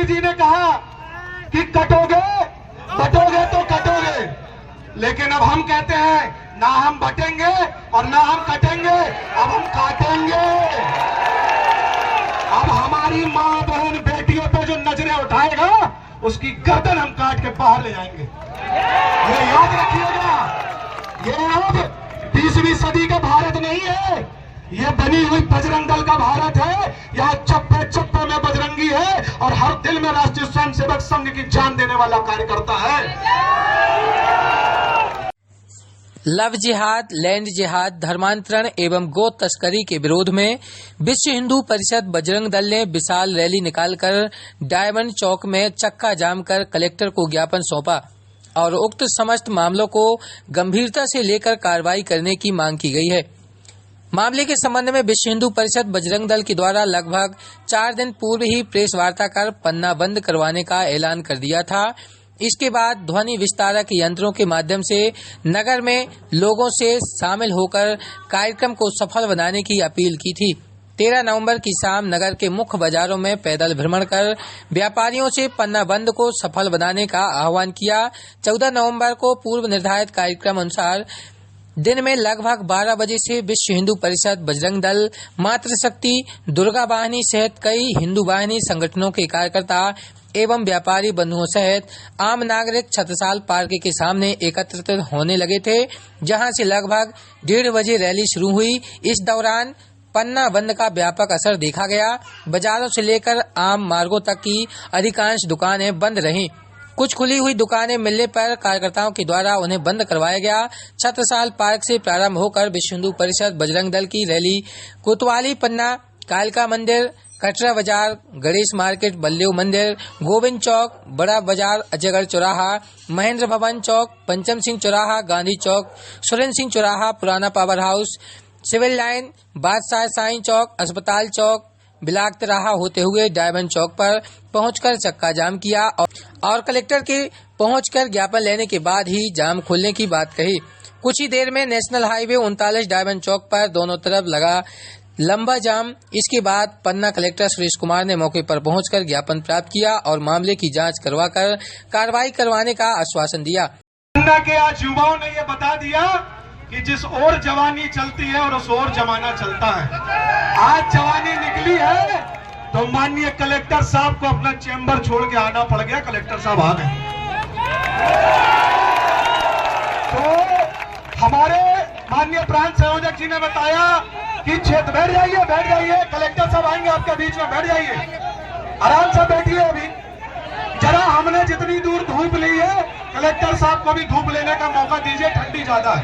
जी ने कहा कि कटोगे बटोगे तो कटोगे, लेकिन अब हम कहते हैं ना हम बटेंगे और ना हम कटेंगे, अब हम काटेंगे। अब हमारी माँ बहन बेटियों पे जो नजरें उठाएगा उसकी गर्दन हम काट के बाहर ले जाएंगे। ये याद रखिएगा, ये अब 20वीं सदी का भारत नहीं है, ये बनी हुई बजरंग दल का भारत है। यहाँ चप्पे चप्पे में बजरंगी है और हर दिल में राष्ट्रीय स्वयंसेवक संघ की जान देने वाला कार्यकर्ता है। लव जिहाद, लैंड जिहाद, धर्मांतरण एवं गो तस्करी के विरोध में विश्व हिंदू परिषद बजरंग दल ने विशाल रैली निकालकर डायमंड चौक में चक्का जाम कर कलेक्टर को ज्ञापन सौंपा और उक्त समस्त मामलों को गंभीरता से लेकर कार्रवाई करने की मांग की गई है। मामले के संबंध में विश्व हिंदू परिषद बजरंग दल के द्वारा लगभग 4 दिन पूर्व ही प्रेस वार्ता कर पन्ना बंद करवाने का ऐलान कर दिया था। इसके बाद ध्वनि विस्तारक यंत्रों के माध्यम से नगर में लोगों से शामिल होकर कार्यक्रम को सफल बनाने की अपील की थी। 13 नवंबर की शाम नगर के मुख्य बाजारों में पैदल भ्रमण कर व्यापारियों से पन्ना बंद को सफल बनाने का आह्वान किया। 14 नवंबर को पूर्व निर्धारित कार्यक्रम अनुसार दिन में लगभग 12 बजे से विश्व हिंदू परिषद बजरंग दल, मातृशक्ति, दुर्गा वाहिनी सहित कई हिंदू वाहिनी संगठनों के कार्यकर्ता एवं व्यापारी बंधुओं सहित आम नागरिक छत्रसाल पार्क के सामने एकत्रित होने लगे थे, जहां से लगभग 1:30 बजे रैली शुरू हुई। इस दौरान पन्ना बंद का व्यापक असर देखा गया। बाजारों से लेकर आम मार्गों तक की अधिकांश दुकानें बंद रहीं। कुछ खुली हुई दुकानें मिलने पर कार्यकर्ताओं के द्वारा उन्हें बंद करवाया गया। छत्रसाल पार्क से प्रारंभ होकर विश्व हिंदू परिषद बजरंग दल की रैली कोतवाली, पन्ना, कालका मंदिर, कटरा बाजार, गणेश मार्केट, बल्लेव मंदिर, गोविंद चौक, बड़ा बाजार, अजयगढ़ चौराहा, महेंद्र भवन चौक, पंचम सिंह चौराहा, गांधी चौक, सुरेंद्र सिंह चौराहा, पुराना पावर हाउस, सिविल लाइन, बादशाह साईं चौक, अस्पताल चौक, बिलाग तिराहा होते हुए डायमंड चौक पर पहुंचकर चक्का जाम किया और कलेक्टर के पहुंचकर ज्ञापन लेने के बाद ही जाम खोलने की बात कही। कुछ ही देर में नेशनल हाईवे 39 डायमंड चौक पर दोनों तरफ लगा लंबा जाम। इसके बाद पन्ना कलेक्टर सुरेश कुमार ने मौके पर पहुंचकर ज्ञापन प्राप्त किया और मामले की जांच करवाकर कार्रवाई करवाने का आश्वासन दिया। पन्ना के आज युवाओं ने ये बता दिया कि जिस ओर जवानी चलती है और उस ओर जमाना चलता है। आज जवानी निकली है तो माननीय कलेक्टर साहब को अपना चैम्बर छोड़ के आना पड़ गया। कलेक्टर साहब आ गए तो हमारे माननीय प्रांत संयोजक जी ने बताया कि क्षेत्र बैठ जाइए, कलेक्टर साहब आएंगे आपके बीच में, बैठ जाइए, आराम से बैठिए। अभी जरा हमने जितनी दूर धूप ली है, कलेक्टर साहब को भी धूप लेने का मौका दीजिए, ठंडी ज्यादा है।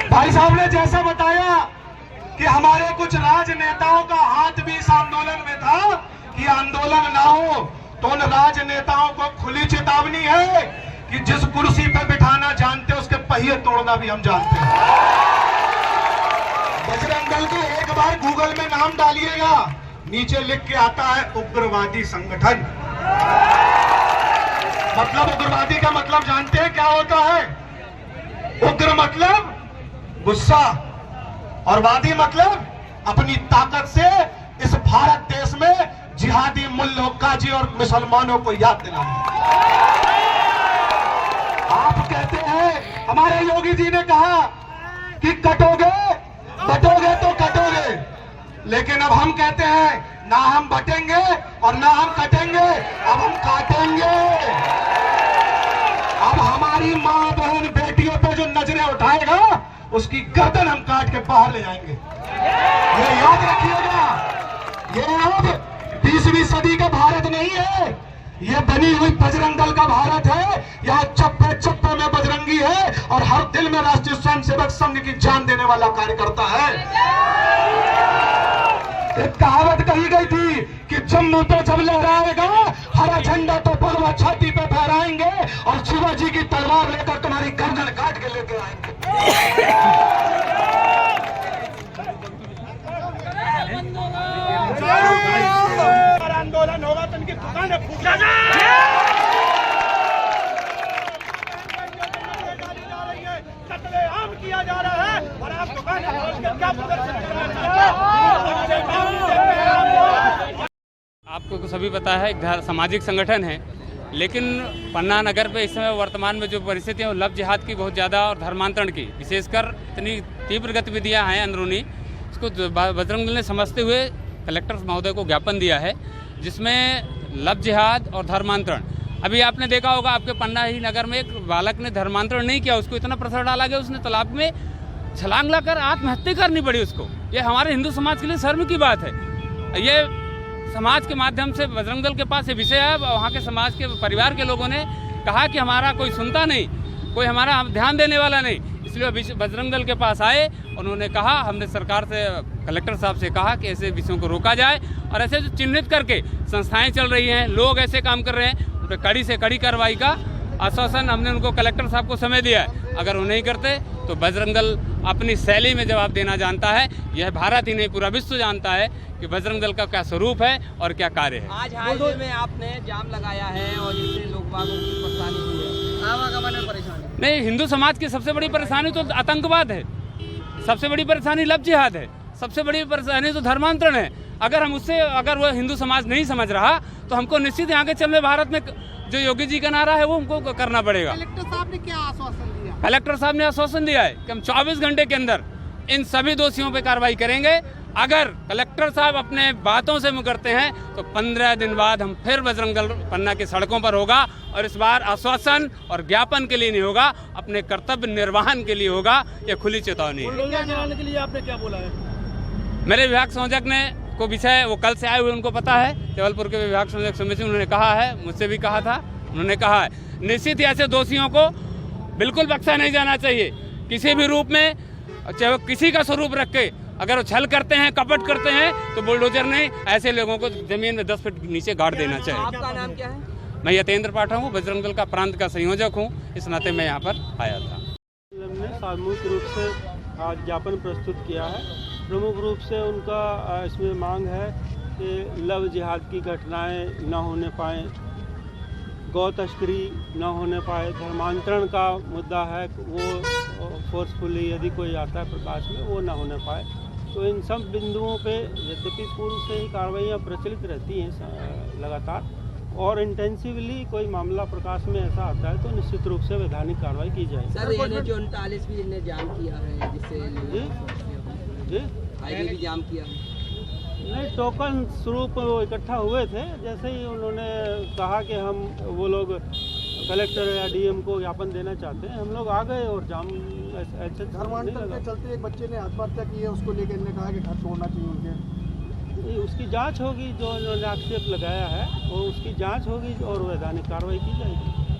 भाई साहब ने जैसा बताया कि हमारे कुछ राजनेताओं का हाथ भी इस आंदोलन में था कि आंदोलन ना हो, तो उन राजनेताओं को खुली चेतावनी है कि जिस कुर्सी पर बिठाना जानते उसके पहिए तोड़ना भी हम जानते हैं। बजरंग दल को एक बार गूगल में नाम डालिएगा, नीचे लिख के आता है उग्रवादी संगठन। मतलब उग्रवादी का मतलब जानते हैं क्या होता है? उग्र मतलब गुस्सा और वादी मतलब अपनी ताकत से इस भारत देश में जिहादी मुल्लों, काजी और मुसलमानों को याद दिलाना। आप कहते हैं, हमारे योगी जी ने कहा कि कटोगे बटोगे तो कटोगे, लेकिन अब हम कहते हैं ना हम बटेंगे और ना हम कटेंगे, अब हम काटेंगे। अब हमारी माँ बहन बेटियों पे जो नजरें उठाएगा उसकी गर्दन हम काट के बाहर ले जाएंगे। ये याद रखिएगा, ये अब 20वीं सदी का भारत नहीं है, ये बनी हुई बजरंग दल का भारत है। यहाँ चप्पे चप्पे में बजरंगी है और हर दिल में राष्ट्रीय स्वयंसेवक संघ की जान देने वाला कार्यकर्ता है। एक कहावत कही गई थी कि जम्मू तो जब लहराएगा, हरा झंडा तो पर्वत छाती पे फहराएंगे और शिवाजी की तलवार लेकर तुम्हारी गर्दन काट के लेके आएंगे। आंदोलन होगा तो इनकी दुकानें फूट कत्लेआम किया जा रहा है और आप दुकानें क्या प्रदर्शन कर रहे हैं? सभी पता है एक सामाजिक संगठन है, लेकिन पन्ना नगर पे इस समय वर्तमान में जो परिस्थिति है वो लव जिहाद की बहुत ज़्यादा और धर्मांतरण की विशेषकर इतनी तीव्र गतिविधियाँ हैं अंदरूनी, इसको बजरंग दल ने समझते हुए कलेक्टर महोदय को ज्ञापन दिया है जिसमें लव जिहाद और धर्मांतरण। अभी आपने देखा होगा आपके पन्ना ही नगर में एक बालक ने धर्मांतरण नहीं किया, उसको इतना प्रेशर डाला गया उसने तालाब में छलांग लाकर आत्महत्या करनी पड़ी उसको। ये हमारे हिंदू समाज के लिए शर्म की बात है। ये समाज के माध्यम से बजरंग दल के पास ये विषय है, वहाँ के समाज के परिवार के लोगों ने कहा कि हमारा कोई सुनता नहीं, कोई हमारा ध्यान देने वाला नहीं, इसलिए बजरंग दल के पास आए। उन्होंने कहा, हमने सरकार से कलेक्टर साहब से कहा कि ऐसे विषयों को रोका जाए और ऐसे जो चिन्हित करके संस्थाएं चल रही हैं, लोग ऐसे काम कर रहे हैं, उन पर कड़ी से कड़ी कार्रवाई का आश्वासन हमने उनको कलेक्टर साहब को समय दिया है। अगर वो नहीं करते तो बजरंग दल अपनी शैली में जवाब देना जानता है। यह भारत ही नहीं पूरा विश्व जानता है कि बजरंग दल का क्या स्वरूप है और क्या कार्य है। आज हाईवे में आपने जाम लगाया है और जिससे लोग बागों की परेशानी हुई है, आवागमन में परेशानी नहीं, हिंदू समाज की सबसे बड़ी परेशानी तो आतंकवाद है, सबसे बड़ी परेशानी लव जिहाद है, सबसे बड़ी परेशानी तो धर्मांतरण है। अगर वो हिंदू समाज नहीं समझ रहा तो हमको निश्चित आगे चलने भारत में जो योगी जी का नारा है वो हमको करना पड़ेगा। कलेक्टर साहब ने क्या आश्वासन दिया? कलेक्टर साहब ने आश्वासन दिया है कि हम 24 घंटे के अंदर इन सभी दोषियों पे कार्रवाई करेंगे। अगर कलेक्टर साहब अपने बातों से मुकरते हैं तो 15 दिन बाद हम फिर बजरंग दल पन्ना की सड़कों पर होगा और इस बार आश्वासन और ज्ञापन के लिए नहीं होगा, अपने कर्तव्य निर्वहन के लिए होगा। ये खुली चेतावनी है। चलाने के लिए आपने क्या बोला है? मेरे विभाग संयोजक ने को विषय वो कल से आए हुए उनको पता है, जबलपुर के विभाग संयोजक समिति उन्होंने कहा है, मुझसे भी कहा था, उन्होंने कहा है निश्चित ही ऐसे दोषियों को बिल्कुल बख्शा नहीं जाना चाहिए किसी भी रूप में, चाहे वो किसी का स्वरूप रख के। अगर वो छल करते हैं, कपट करते हैं तो बुलडोजर ने ऐसे लोगों को जमीन में 10 फीट नीचे गाड़ देना चाहिए। आपका नाम क्या है? मैं यतेंद्र पाठक हूँ, बजरंग दल का प्रांत का संयोजक हूँ, इस नाते मैं यहाँ पर आया था। हमने सामूहिक रूप से आज ज्ञापन प्रस्तुत किया है। प्रमुख रूप से उनका इसमें मांग है कि लव जिहाद की घटनाएं न होने पाएँ, गौ तस्करी न होने पाए, धर्मांतरण का मुद्दा है वो फोर्सफुली यदि कोई आता है प्रकाश में वो न होने पाए। तो इन सब बिंदुओं पे यद्यपि पूर्व से ही कार्रवाइयाँ प्रचलित रहती हैं लगातार, और इंटेंसिवली कोई मामला प्रकाश में ऐसा आता है तो निश्चित रूप से वैधानिक कार्रवाई की जाएगी। सर NH-39 भी इन्हें जाम किया है, जिससे जी हाईवे भी जाम किया है। नहीं, टोकन स्वरूप इकट्ठा हुए थे, जैसे ही उन्होंने कहा कि हम वो लोग कलेक्टर या DM को ज्ञापन देना चाहते हैं, हम लोग आ गए और जाम ऐसे धर्मांतरण के चलते एक बच्चे ने आत्महत्या की है, उसको लेकर इन्होंने कहा कि घर छोड़ना चाहिए उनके। उसकी जांच होगी, जो इन्होंने आक्षेप लगाया है वो उसकी जांच होगी और वैधानिक कार्रवाई की जाएगी।